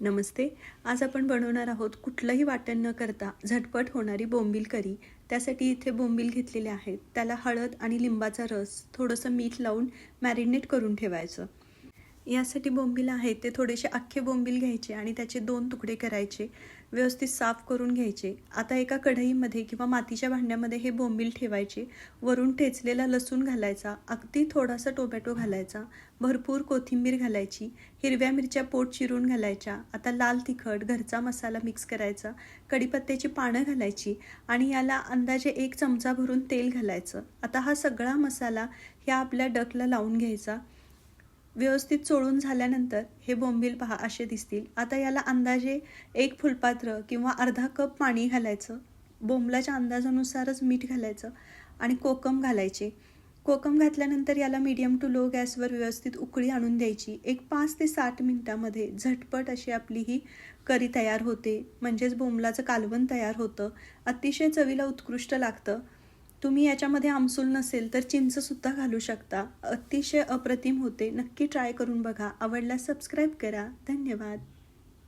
नमस्ते. आज आपण बनवणार आहोत कुठलंही वाटण न करता झटपट होणारी बोंबील करी. त्यासाठी इथे बोंबील घेतलेले आहेत. त्याला हळद आणि लिंबाचा रस, थोडंसं मीठ लावून मॅरिनेट करून ठेवायचं. यासाठी बोंबील आहेत ते थोडेसे अख्खे बोंबील घ्यायचे आणि त्याचे 2 तुकडे करायचे. व्यवस्थित साफ करून घ्यायचे. आता एका कढईमध्ये किंवा मातीच्या भांड्यामध्ये हे बोंबील ठेवायचे. वरून ठेचलेला लसूण घालायचा, अगदी थोडासा टोमॅटो घालायचा, भरपूर कोथिंबीर घालायची, हिरव्या मिरच्या पोट चिरून घालायच्या. आता लाल तिखट, घरचा मसाला मिक्स करायचा, कढीपत्त्याची पानं घालायची आणि याला अंदाजे 1 चमचा भरून तेल घालायचं. आता हा सगळा मसाला ह्या आपल्या डकला लावून घ्यायचा. व्यवस्थित चोळून झाल्यानंतर हे बोंबील पहा असे दिसतील. आता याला अंदाजे 1 फुलपात्र किंवा अर्धा कप पाणी घालायचं. बोंबलाच्या अंदाजानुसारच मीठ घालायचं आणि कोकम घालायचे. कोकम घातल्यानंतर याला मीडियम टू लो गॅसवर व्यवस्थित उकळी आणून द्यायची. एक 5 ते 7 मिनिटामध्ये झटपट अशी आपली ही करी तयार होते, म्हणजेच बोंबलाचं कालवण तयार होतं. अतिशय चवीला उत्कृष्ट लागतं. तुम्ही याच्यामध्ये आमसूल नसेल तर चिंचसुद्धा घालू शकता. अतिशय अप्रतिम होते. नक्की ट्राय करून बघा. आवडल्यास सबस्क्राईब करा. धन्यवाद.